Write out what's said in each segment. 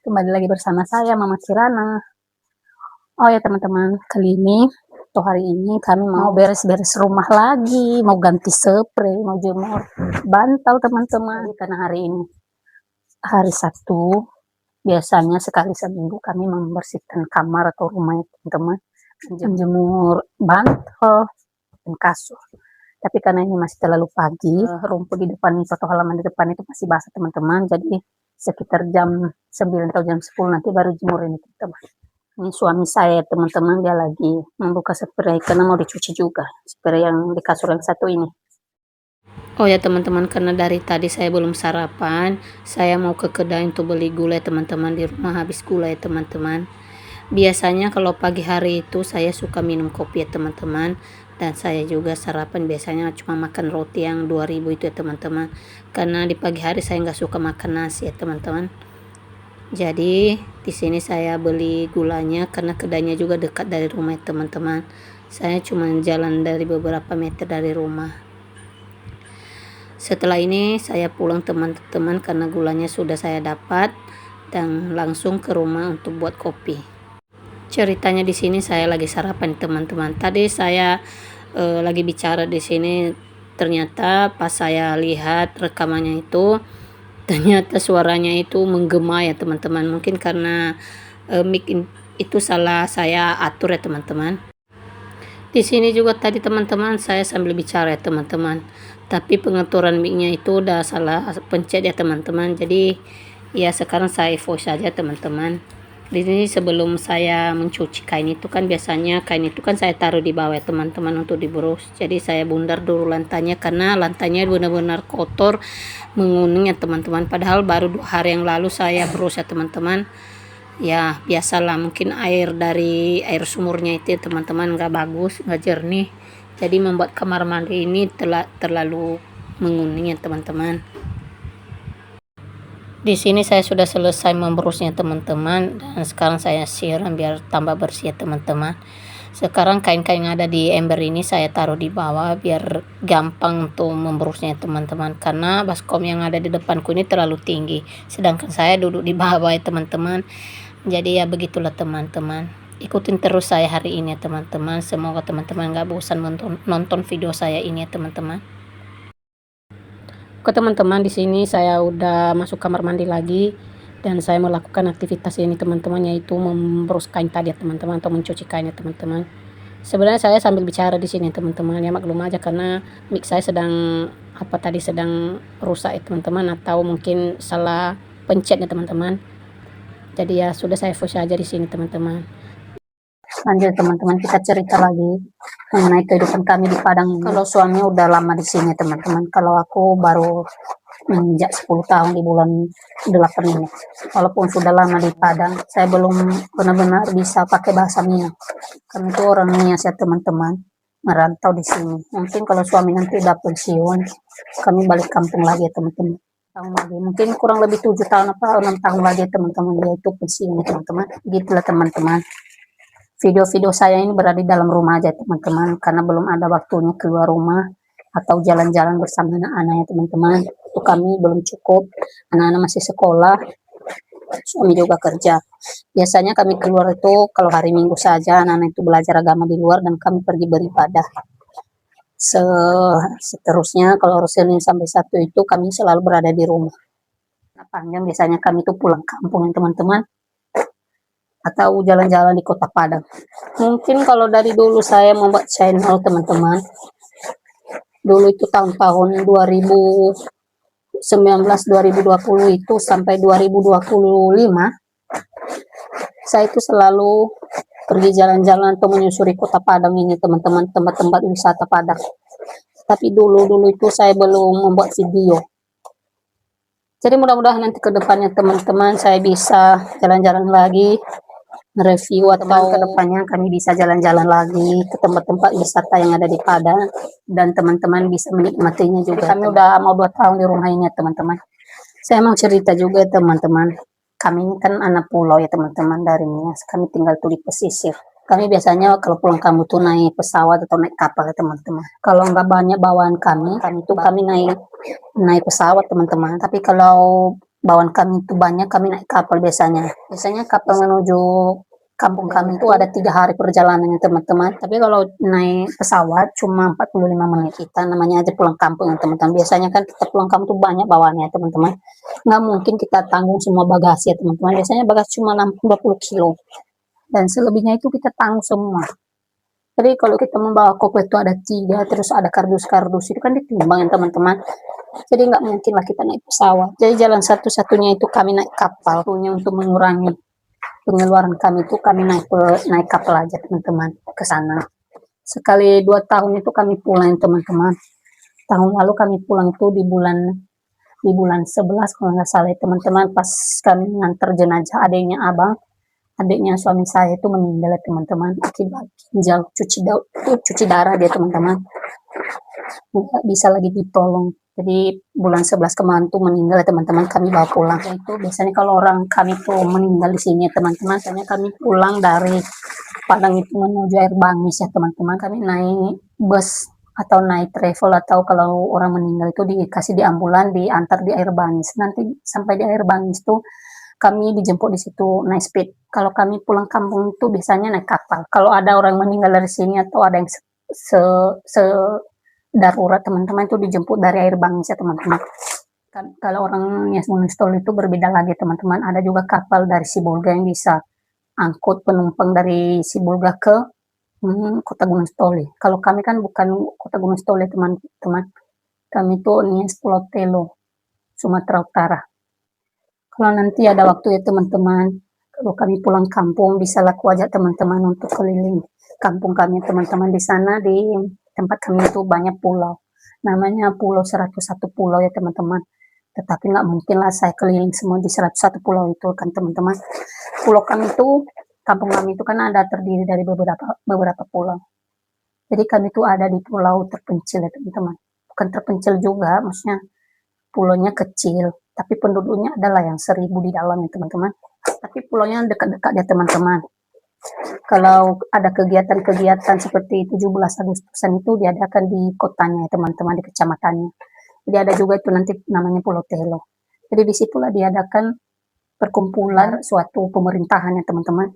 Kembali lagi bersama saya Mama Kirana. Oh ya teman-teman, kali ini atau hari ini kami mau beres-beres rumah lagi, mau ganti spray, mau jemur bantal teman-teman. Karena hari ini hari Sabtu, biasanya sekali seminggu kami membersihkan kamar atau rumah ya teman-teman, menjemur bantal dan kasur. Tapi karena ini masih terlalu pagi, rumput di depan itu atau halaman di depan itu masih basah teman-teman, jadi sekitar jam 9 atau jam 10 nanti baru jemur ini teman-teman. Ini suami saya teman-teman, dia lagi membuka spray karena mau dicuci juga spray yang di kasur yang satu ini. Oh ya teman-teman, karena dari tadi saya belum sarapan, saya mau ke kedai untuk beli gulai teman-teman, di rumah habis gulai teman-teman. Biasanya kalau pagi hari itu saya suka minum kopi ya teman-teman, dan saya juga sarapan biasanya cuma makan roti yang 2000 itu ya teman-teman, karena di pagi hari saya nggak suka makan nasi ya teman-teman. Jadi di sini saya beli gulanya karena kedainya juga dekat dari rumah ya teman-teman. Saya cuma jalan dari beberapa meter dari rumah. Setelah ini saya pulang teman-teman karena gulanya sudah saya dapat, dan langsung ke rumah untuk buat kopi. Ceritanya di sini saya lagi sarapan teman-teman. Tadi saya lagi bicara di sini, ternyata pas saya lihat rekamannya itu ternyata suaranya itu menggema ya teman-teman. Mungkin karena mic itu salah saya atur ya teman-teman. Di sini juga tadi teman-teman saya sambil bicara ya teman-teman, tapi pengaturan mic-nya itu udah salah pencet ya teman-teman. Jadi ya sekarang saya voice saja teman-teman. Di sini sebelum saya mencuci kain itu kan biasanya kain itu kan saya taruh di bawah ya teman-teman untuk diberus. Jadi saya bundar dulu lantainya karena lantainya benar-benar kotor, menguning ya teman-teman. Padahal baru 2 hari yang lalu saya berus ya teman-teman. Ya biasalah, mungkin air dari air sumurnya itu teman-teman nggak bagus, nggak jernih. Jadi membuat kamar mandi ini terlalu menguning ya teman-teman. Di sini saya sudah selesai memberusnya teman-teman, dan sekarang saya siram biar tambah bersih ya teman-teman. Sekarang kain-kain yang ada di ember ini saya taruh di bawah biar gampang untuk memberusnya teman-teman, karena baskom yang ada di depanku ini terlalu tinggi, sedangkan saya duduk di bawah ya teman-teman. Jadi ya begitulah teman-teman. Ikutin terus saya hari ini ya teman-teman. Semoga teman-teman gak bosan nonton video saya ini ya teman-teman. Oke teman-teman, di sini saya udah masuk kamar mandi lagi, dan saya melakukan aktivitas ini teman-teman, yaitu memberus kain tadi ya teman-teman, atau mencuci kain ya teman-teman. Sebenarnya saya sambil bicara di sini teman-teman, ya maklum aja karena mic saya sedang sedang rusak ya teman-teman, atau mungkin salah pencet ya teman-teman. Jadi ya sudah, saya fokus aja di sini teman-teman. Lanjut teman-teman, kita cerita lagi mengenai kehidupan kami di Padang ini. Kalau suami udah lama di sini teman-teman, kalau aku baru menginjak 10 tahun di bulan 8 ini. Walaupun sudah lama di Padang, saya belum benar-benar bisa pakai bahasa Minang. Karena itu orang Nias ya teman-teman, merantau di sini. Mungkin kalau suami nanti udah pensiun, kami balik kampung lagi ya teman-teman. Tahun lagi, mungkin kurang lebih 7 tahun atau 6 tahun lagi teman-teman, dia itu pensiun ya teman-teman. Gitulah teman-teman. Video-video saya ini berada di dalam rumah aja teman-teman, karena belum ada waktunya keluar rumah atau jalan-jalan bersama anak-anak ya teman-teman. Itu kami belum cukup, anak-anak masih sekolah, suami juga kerja. Biasanya kami keluar itu kalau hari Minggu saja, anak-anak itu belajar agama di luar dan kami pergi beribadah. Seterusnya kalau Senin sampai Sabtu itu kami selalu berada di rumah. Nah, panjang biasanya kami itu pulang kampung ya teman-teman, atau jalan-jalan di kota Padang. Mungkin kalau dari dulu saya membuat channel teman-teman, dulu itu tahun-tahun 2019-2020 itu sampai 2025, saya itu selalu pergi jalan-jalan atau menyusuri kota Padang ini teman-teman, tempat-tempat wisata Padang. Tapi dulu itu saya belum membuat video. Jadi mudah-mudahan nanti ke depannya teman-teman saya bisa jalan-jalan lagi, review, atau kedepannya kami bisa jalan-jalan lagi ke tempat-tempat wisata yang ada di Padang, dan teman-teman bisa menikmatinya juga. Kami udah mau 2 tahun di rumah ini ya teman-teman. Saya mau cerita juga ya teman-teman, kami ini kan anak pulau ya teman-teman, dari Nias. Kami tinggal tuh di pesisir. Kami biasanya kalau pulang kampung tuh naik pesawat atau naik kapal ya teman-teman. Kalau nggak banyak bawaan kami tuh kami naik pesawat teman-teman. Tapi kalau bawaan kami itu banyak, kami naik kapal biasanya. Biasanya kapal menuju kampung kami itu ada 3 hari perjalanannya teman-teman. Tapi kalau naik pesawat cuma 45 menit, kita namanya aja pulang kampung ya teman-teman. Biasanya kan kita pulang kampung tuh banyak bawaannya teman-teman. Nggak mungkin kita tanggung semua bagasi ya teman-teman. Biasanya bagasi cuma 20 kilo. Dan selebihnya itu kita tanggung semua. Jadi kalau kita membawa koper itu ada 3, terus ada kardus-kardus, itu kan ditimbang ya teman-teman. Jadi nggak mungkin lah kita naik pesawat. Jadi jalan satu-satunya itu kami naik kapal. Punya untuk mengurangi pengeluaran kami itu kami naik kapal aja teman-teman ke sana. Sekali 2 tahun itu kami pulang teman-teman. Tahun lalu kami pulang itu di bulan 11 kalau nggak salah teman-teman, pas kami nganter jenazah adiknya suami saya itu meninggal teman-teman akibat ginjal cuci darah dia teman-teman, nggak bisa lagi ditolong. Jadi bulan 11 kemarin tuh meninggal teman-teman, kami bawa pulang. Itu biasanya kalau orang kami tuh meninggal di sini teman-teman, biasanya kami pulang dari Padang itu menuju Air Bangis ya teman-teman, kami naik bus atau naik travel, atau kalau orang meninggal itu dikasih di ambulan, diantar di Air Bangis. Nanti sampai di Air Bangis tuh kami dijemput di situ naik speed. Kalau kami pulang kampung itu biasanya naik kapal. Kalau ada orang meninggal dari sini atau ada yang se darurat teman-teman itu dijemput dari Air Bangsa teman-teman. Kalau orang yang Stol itu berbeda lagi teman-teman. Ada juga kapal dari Sibolga yang bisa angkut penumpang dari Sibolga ke Kota Gunung Stoli. Kalau kami kan bukan Kota Gunung Stoli teman-teman. Kami itu Nias Pulau Telo, Sumatera Utara. Kalau nanti ada waktu ya teman-teman, kalau kami pulang kampung, bisa laku aja teman-teman untuk keliling kampung kami teman-teman. Di sana di tempat kami itu banyak pulau. Namanya Pulau 101 Pulau ya teman-teman. Tetapi nggak mungkin lah saya keliling semua di 101 pulau itu kan teman-teman. Pulau kami itu, kampung kami itu kan ada terdiri dari beberapa pulau. Jadi kami itu ada di pulau terpencil ya teman-teman. Bukan terpencil juga, maksudnya pulaunya kecil, tapi penduduknya adalah yang 1.000 di dalam ya teman-teman. Tapi pulaunya dekat-dekat ya teman-teman. Kalau ada kegiatan-kegiatan seperti 17 Agustusan itu diadakan di kotanya ya teman-teman, di kecamatannya. Jadi ada juga itu nanti namanya Pulau Telo. Jadi disitulah diadakan perkumpulan suatu pemerintahan ya teman-teman.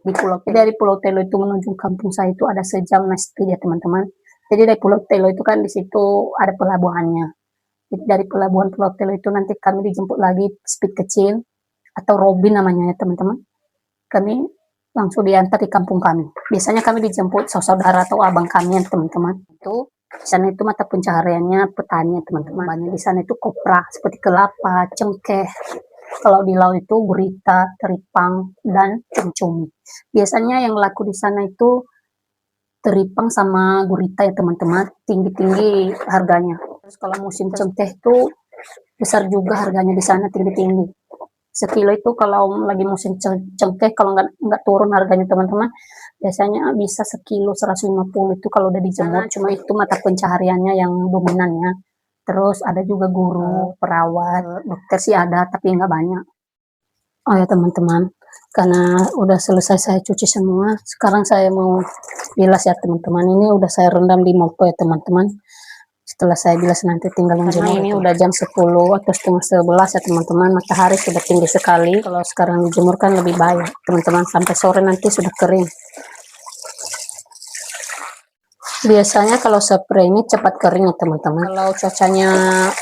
Di Pulau Telo. Dari Pulau Telo itu menuju kampung saya itu ada sejam naik speed ya teman-teman. Jadi dari Pulau Telo itu kan di situ ada pelabuhannya. Jadi dari pelabuhan Pulau Telo itu nanti kami dijemput lagi speed kecil atau Robin namanya ya teman-teman. Kami langsung diantar di kampung kami. Biasanya kami dijemput saudara atau abang kami ya teman-teman. Itu di sana itu mata pencahariannya petani teman-teman. Banyak di sana itu kopra seperti kelapa, cengkeh. Kalau di laut itu gurita, teripang, dan cumi-cumi. Biasanya yang laku di sana itu teripang sama gurita ya teman-teman, tinggi-tinggi harganya. Terus kalau musim cengkeh itu besar juga harganya di sana, tinggi-tinggi. Sekilo itu kalau lagi musim cengkeh, kalau nggak turun harganya teman-teman, biasanya bisa sekilo 150 itu kalau udah dijemur. Cuma itu mata pencahariannya yang dominannya. Terus ada juga guru, perawat, dokter sih ada tapi nggak banyak. Oh ya teman-teman, karena udah selesai saya cuci semua, sekarang saya mau bilas ya teman-teman. Ini udah saya rendam di molto ya teman-teman. Setelah saya bilas nanti tinggal menjemur. Ini udah jam 10 atau setengah 11 ya teman-teman. Matahari sudah tinggi sekali. Kalau sekarang dijemur kan lebih baik teman-teman, sampai sore nanti sudah kering. Biasanya kalau spray ini cepat kering ya teman-teman. Kalau cuacanya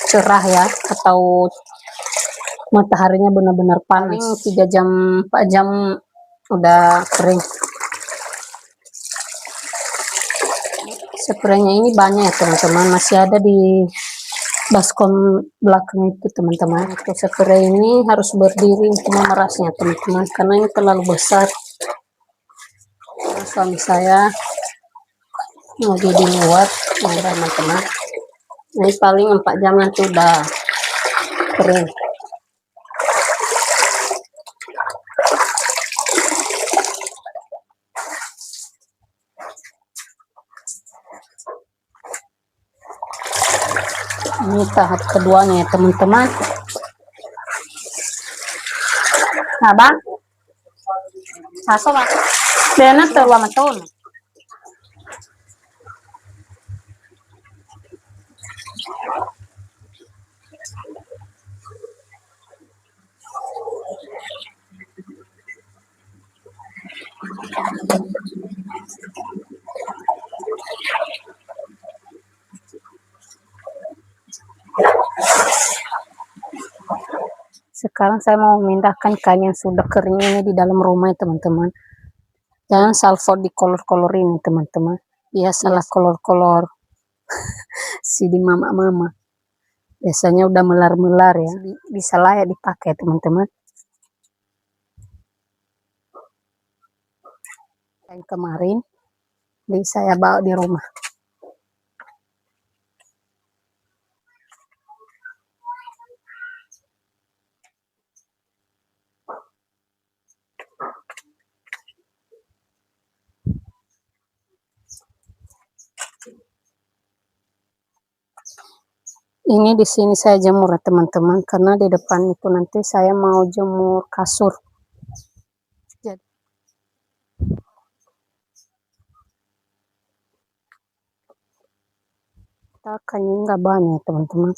cerah ya, atau mataharinya benar-benar paling 3 jam 4 jam udah kering. Spraynya ini banyak ya teman-teman, masih ada di baskom belakang itu teman-teman. Untuk spray ini harus berdiri untuk memerasnya teman-teman, karena ini terlalu besar. Nah, suami saya lagi di luar teman-teman. Ini paling 4 jam nanti udah kering. Ini tahap keduanya ya teman-teman. Nah bang, masuk bang. Bena terlalu matun. Sekarang saya mau memindahkan kain yang sudah kering ini di dalam rumah ya teman-teman. Jangan salvo di kolor-kolor ini teman-teman. Biasalah kolor-kolor si di mama-mama. Biasanya udah melar-melar ya. Bisa layak dipakai teman-teman. Yang kemarin saya bawa di rumah. Ini di sini saya jemur ya teman-teman, karena di depan itu nanti saya mau jemur kasur. Jadi kayaknya nggak banyak teman-teman.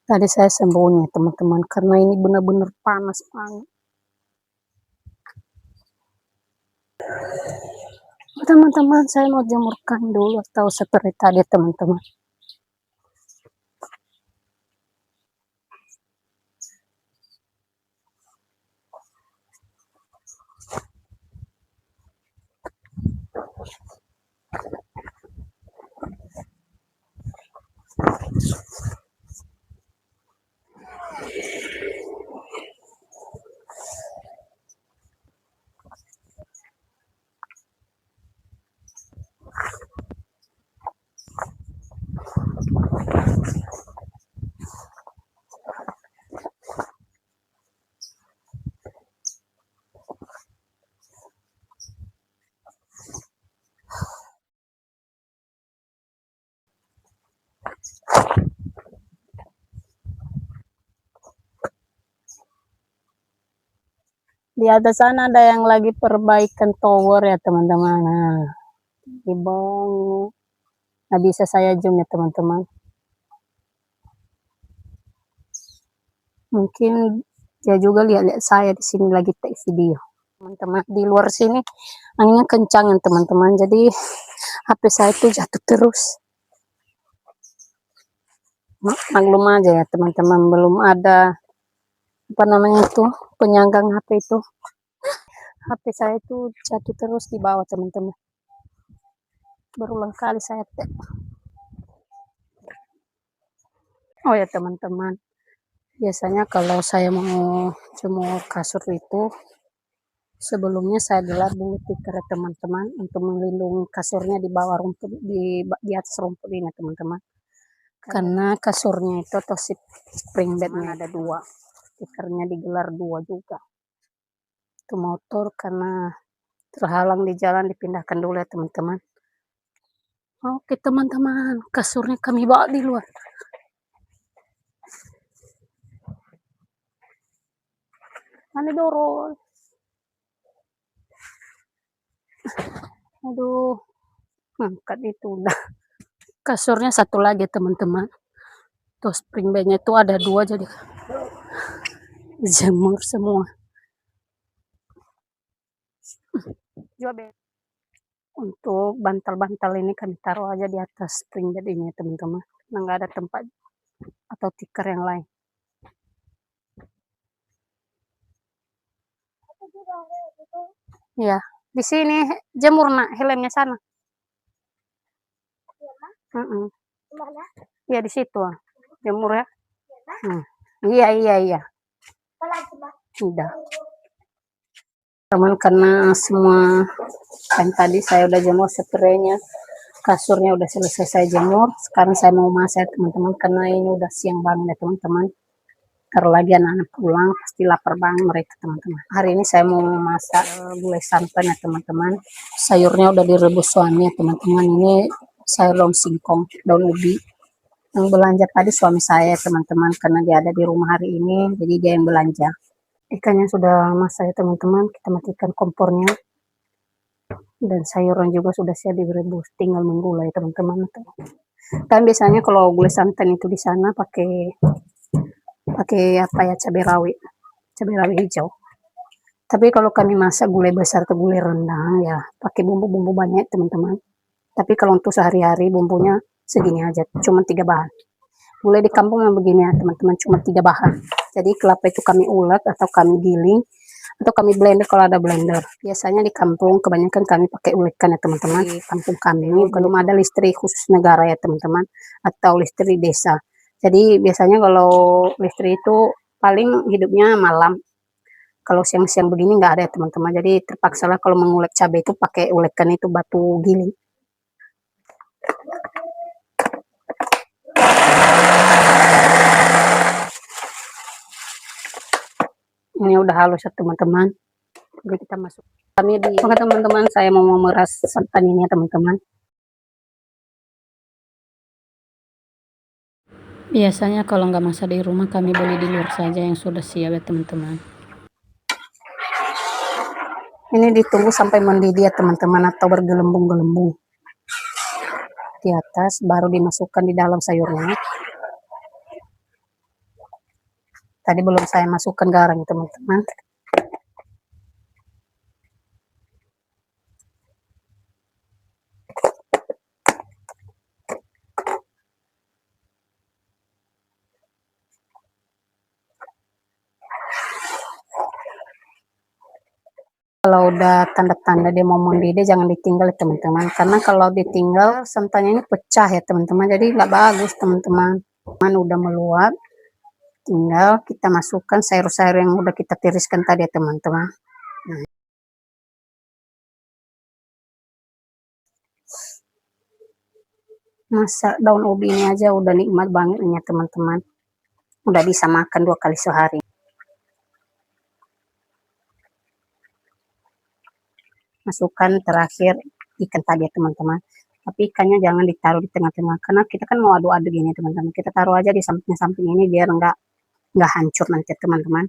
Tadi saya sembunyi teman-teman, karena ini benar-benar panas banget. Teman-teman, saya mau jemurkan dulu atau seperti tadi teman-teman. Di atas sana ada yang lagi perbaikan tower ya teman-teman. Nah, di bawah nggak bisa saya zoom ya teman-teman. Mungkin dia juga lihat-lihat saya di sini lagi take video. Teman-teman, di luar sini anginnya kencang ya teman-teman. Jadi HP saya itu jatuh terus. Maklum aja ya teman-teman, belum ada apa namanya itu penyanggang HP itu. HP saya itu jatuh terus di bawah teman-teman. Berulang kali saya tek. Oh ya teman-teman, biasanya kalau saya mau jemur kasur itu sebelumnya saya gelar dulu tikar teman-teman, untuk melindungi kasurnya di bawah rumput, di atas rumput ini teman-teman. Karena kasurnya itu atau spring bednya ada dua, tikernya digelar dua juga. Itu motor karena terhalang di jalan dipindahkan dulu ya teman-teman. Oke teman-teman, kasurnya kami bawa di luar. Mana dorong? Aduh, angkat itu udah. Kasurnya satu lagi teman-teman. Tuh spring bednya itu ada dua, jadi jemur semua. Untuk bantal-bantal ini kami taruh aja di atas spring bed ini teman-teman, karena nggak ada tempat atau tikar yang lain. Ya, di sini jemur nak, helmnya sana. Ya di situ jemur ya. Iya iya. Udah. Teman, karena semua kan tadi saya udah jemur spraynya, kasurnya udah selesai saya jemur. Sekarang saya mau masak teman-teman, karena ini udah siang banget ya teman-teman. Ntar lagi anak-anak pulang pasti lapar banget mereka teman-teman. Hari ini saya mau masak gulai santan ya teman-teman. Sayurnya udah direbus suami ya teman-teman. Ini sayur daun singkong, daun ubi. Yang belanja tadi suami saya teman-teman, karena dia ada di rumah hari ini, jadi dia yang belanja. Ikannya sudah masak ya teman-teman, kita matikan kompornya. Dan sayuran juga sudah siap direbus, tinggal menggulai teman-teman. Kan biasanya kalau gulai santan itu di sana pakai apa ya, cabai rawit hijau. Tapi kalau kami masak gulai besar atau gulai rendang ya pakai bumbu-bumbu banyak teman-teman. Tapi kalau untuk sehari-hari bumbunya segini aja, cuma 3 bahan. Gulai di kampung yang begini ya teman-teman, cuma 3 bahan. Jadi kelapa itu kami ulek atau kami giling atau kami blender kalau ada blender. Biasanya di kampung kebanyakan kami pakai ulekan ya teman-teman. Di kampung kami belum ada listrik khusus negara ya teman-teman, atau listrik desa. Jadi biasanya kalau listrik itu paling hidupnya malam. Kalau siang-siang begini nggak ada ya teman-teman. Jadi terpaksa lah kalau mengulek cabai itu pakai ulekan itu batu giling. Ini udah halus ya teman-teman. Jadi kita masuk. Oke teman-teman, saya mau memeras santan ini ya teman-teman. Biasanya kalau nggak masak di rumah kami beli di luar saja yang sudah siap ya teman-teman. Ini ditunggu sampai mendidih ya teman-teman atau bergelembung-gelembung di atas, baru dimasukkan di dalam sayurnya. Tadi belum saya masukkan garam teman-teman. Kalau udah tanda-tanda dia mau mendidih jangan ditinggal ya teman-teman, karena kalau ditinggal santannya ini pecah ya teman-teman, jadi nggak bagus teman-teman. Udah meluap, tinggal kita masukkan sayur-sayur yang udah kita tiriskan tadi ya teman-teman. Masak daun ubi ini aja udah nikmat banget ini ya teman-teman, udah bisa makan 2 kali sehari. Masukkan terakhir ikan tadi ya teman-teman, tapi ikannya jangan ditaruh di tengah-tengah karena kita kan mau aduk-aduk gini teman-teman, kita taruh aja di samping-samping ini biar nggak hancur nanti teman-teman,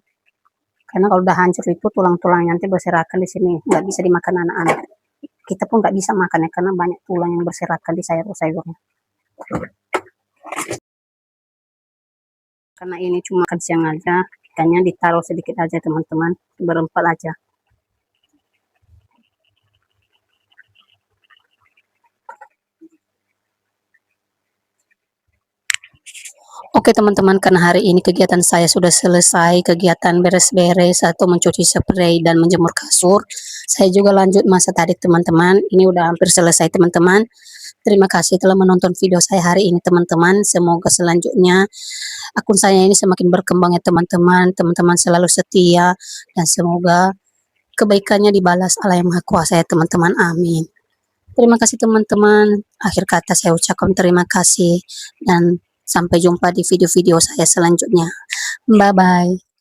karena kalau udah hancur itu tulang-tulangnya nanti berserakan di sini, nggak bisa dimakan anak-anak, kita pun nggak bisa makannya karena banyak tulang yang berserakan di sayur-sayurnya. Karena ini cuma makan siang aja, ikannya ditaruh sedikit aja teman-teman, berempat aja. Oke teman-teman, karena hari ini kegiatan saya sudah selesai, kegiatan beres-beres atau mencuci spray dan menjemur kasur. Saya juga lanjut masak tadi teman-teman, ini udah hampir selesai teman-teman. Terima kasih telah menonton video saya hari ini teman-teman. Semoga selanjutnya akun saya ini semakin berkembang ya teman-teman. Teman-teman selalu setia dan semoga kebaikannya dibalas Allah yang Maha Kuasa ya teman-teman. Amin. Terima kasih teman-teman. Akhir kata saya ucapkan terima kasih dan sampai jumpa di video-video saya selanjutnya. Bye-bye.